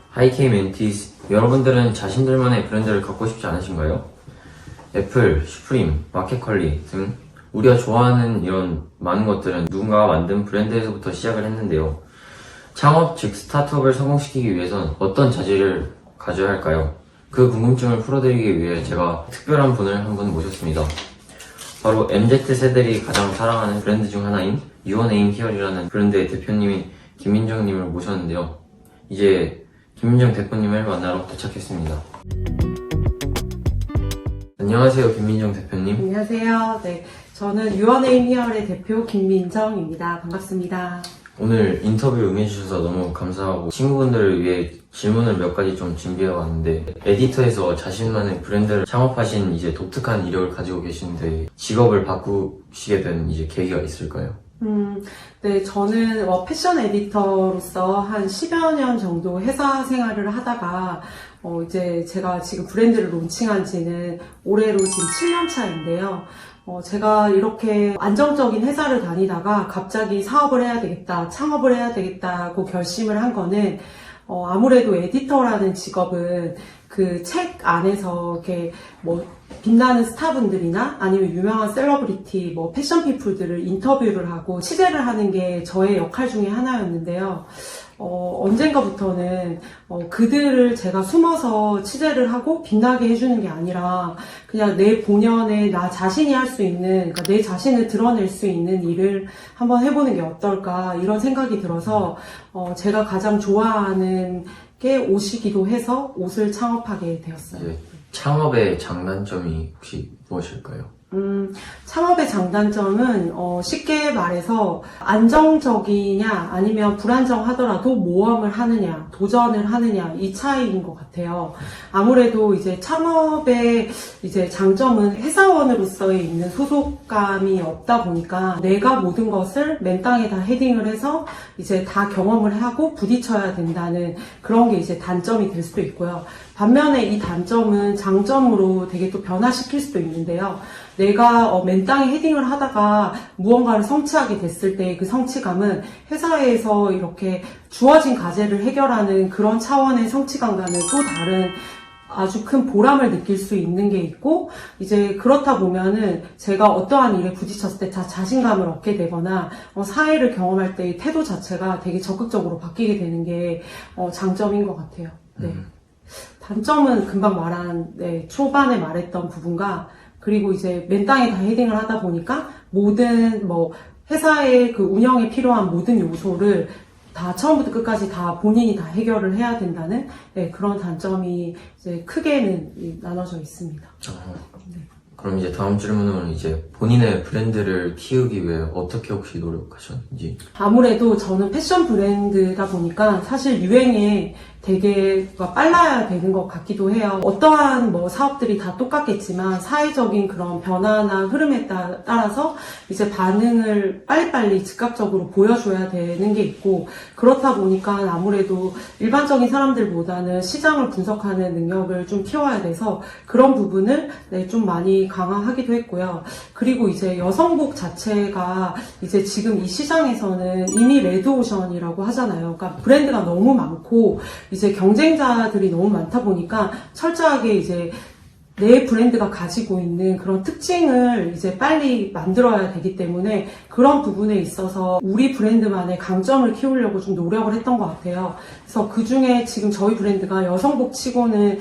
하이케이 멘티스, 여러분들은 자신들만의 브랜드를 갖고 싶지 않으신가요? 애플, 슈프림, 마켓컬리 등 우리가 좋아하는 이런 많은 것들은 누군가가 만든 브랜드에서부터 시작을 했는데요. 창업, 즉 스타트업을 성공시키기 위해선 어떤 자질을 가져야 할까요? 그 궁금증을 풀어드리기 위해 제가 특별한 분을 한 분 모셨습니다. 바로 MZ세대들이 가장 사랑하는 브랜드 중 하나인 Your Name Here이라는 브랜드의 대표님인 김민정님을 모셨는데요. 이제 김민정 대표님을 만나러 도착했습니다. 안녕하세요, 김민정 대표님. 안녕하세요. 네, 저는 유어네임 히어의 대표 김민정입니다. 반갑습니다. 오늘 인터뷰 응해주셔서 너무 감사하고 친구분들을 위해 질문을 몇 가지 좀 준비해왔는데, 에디터에서 자신만의 브랜드를 창업하신 이제 독특한 이력을 가지고 계신데 직업을 바꾸시게 된 이제 계기가 있을까요? 네, 저는 패션 에디터로서 한 10여 년 정도 회사 생활을 하다가 이제 제가 지금 브랜드를 론칭한 지는 올해로 지금 7년 차인데요. 제가 이렇게 안정적인 회사를 다니다가 갑자기 사업을 해야 되겠다, 창업을 해야 되겠다고 결심을 한 거는 아무래도 에디터라는 직업은 그 책 안에서 이렇게 빛나는 스타분들이나 아니면 유명한 셀러브리티, 패션 피플들을 인터뷰를 하고 취재를 하는 게 저의 역할 중에 하나였는데요. 언젠가부터는 그들을 제가 숨어서 취재를 하고 빛나게 해주는 게 아니라 그냥 내 본연의 나 자신이 할 수 있는, 그러니까 내 자신을 드러낼 수 있는 일을 한번 해보는 게 어떨까 이런 생각이 들어서 제가 가장 좋아하는 게 옷이기도 해서 옷을 창업하게 되었어요. 이제 창업의 장단점이 혹시 무엇일까요? 창업의 장단점은 쉽게 말해서 안정적이냐 아니면 불안정하더라도 모험을 하느냐 도전을 하느냐 이 차이인 것 같아요. 아무래도 이제 창업의 이제 장점은 회사원으로서의 있는 소속감이 없다 보니까 내가 모든 것을 맨 땅에다 헤딩을 해서 이제 다 경험을 하고 부딪혀야 된다는 그런 게 이제 단점이 될 수도 있고요. 반면에 이 단점은 장점으로 되게 또 변화시킬 수도 있는데요. 내가 맨 땅에 헤딩을 하다가 무언가를 성취하게 됐을 때 그 성취감은 회사에서 이렇게 주어진 과제를 해결하는 그런 차원의 성취감과는 또 다른 아주 큰 보람을 느낄 수 있는 게 있고, 이제 그렇다 보면은 제가 어떠한 일에 부딪혔을 때 자신감을 얻게 되거나 사회를 경험할 때 이 태도 자체가 되게 적극적으로 바뀌게 되는 게 장점인 것 같아요. 네. 단점은 금방 말한 초반에 말했던 부분과 그리고 이제 맨 땅에 다 헤딩을 하다 보니까 모든 회사의 그 운영에 필요한 모든 요소를 다 처음부터 끝까지 다 본인이 다 해결을 해야 된다는 그런 단점이 이제 크게는 나눠져 있습니다. 네. 그럼 이제 다음 질문은 이제 본인의 브랜드를 키우기 위해 어떻게 혹시 노력하셨는지? 아무래도 저는 패션 브랜드다 보니까 사실 유행에 되게 빨라야 되는 것 같기도 해요. 어떠한 사업들이 다 똑같겠지만 사회적인 그런 변화나 흐름에 따라서 이제 반응을 빨리빨리 즉각적으로 보여줘야 되는 게 있고, 그렇다 보니까 아무래도 일반적인 사람들보다는 시장을 분석하는 능력을 좀 키워야 돼서 그런 부분을 좀 많이 강화하기도 했고요. 그리고 이제 여성복 자체가 이제 지금 이 시장에서는 이미 레드오션이라고 하잖아요. 그러니까 브랜드가 너무 많고 이제 경쟁자들이 너무 많다 보니까 철저하게 이제 내 브랜드가 가지고 있는 그런 특징을 이제 빨리 만들어야 되기 때문에 그런 부분에 있어서 우리 브랜드만의 강점을 키우려고 좀 노력을 했던 것 같아요. 그래서 그 중에 지금 저희 브랜드가 여성복 치고는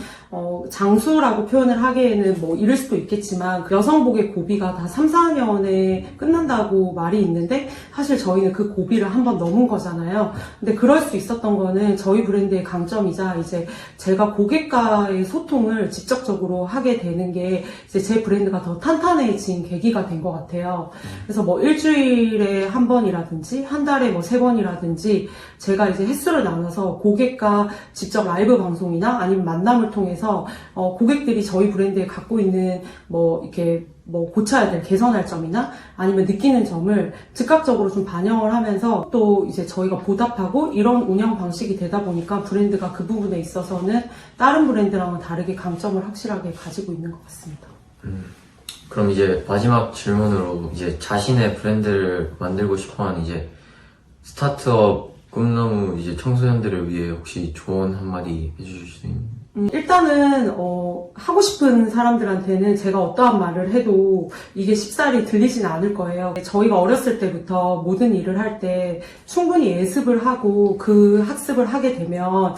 장수라고 표현을 하기에는 이럴 수도 있겠지만 여성복의 고비가 다 3, 4년에 끝난다고 말이 있는데 사실 저희는 그 고비를 한번 넘은 거잖아요. 근데 그럴 수 있었던 거는 저희 브랜드의 강점이자 이제 제가 고객과의 소통을 직접적으로 하게 되는 게 이제 제 브랜드가 더 탄탄해진 계기가 된 것 같아요. 그래서 일주일에 한 번이라든지 한 달에 3번이라든지 제가 이제 횟수를 나눠서 고객과 직접 라이브 방송이나 아니면 만남을 통해서 고객들이 저희 브랜드에 갖고 있는 이렇게 고쳐야 될 개선할 점이나 아니면 느끼는 점을 즉각적으로 좀 반영을 하면서 또 이제 저희가 보답하고 이런 운영 방식이 되다 보니까 브랜드가 그 부분에 있어서는 다른 브랜드랑은 다르게 강점을 확실하게 가지고 있는 것 같습니다. 그럼 이제 마지막 질문으로 이제 자신의 브랜드를 만들고 싶어하는 이제 스타트업 꿈나무 이제 청소년들을 위해 혹시 조언 한마디 해주실 수 있는? 일단은 하고 싶은 사람들한테는 제가 어떠한 말을 해도 이게 쉽사리 들리진 않을 거예요. 저희가 어렸을 때부터 모든 일을 할 때 충분히 예습을 하고 그 학습을 하게 되면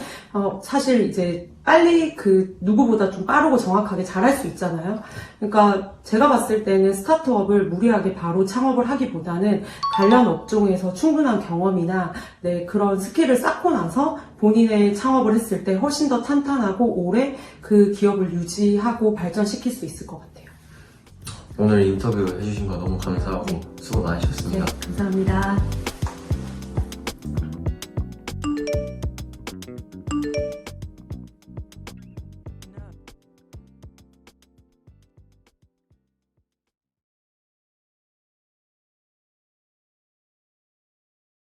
사실 이제 빨리 그 누구보다 좀 빠르고 정확하게 잘할 수 있잖아요. 그러니까 제가 봤을 때는 스타트업을 무리하게 바로 창업을 하기보다는 관련 업종에서 충분한 경험이나 그런 스킬을 쌓고 나서 본인의 창업을 했을 때 훨씬 더 탄탄하고 오래 그 기업을 유지하고 발전시킬 수 있을 것 같아요. 오늘 인터뷰 해주신 거 너무 감사하고 수고 많으셨습니다. 네, 감사합니다.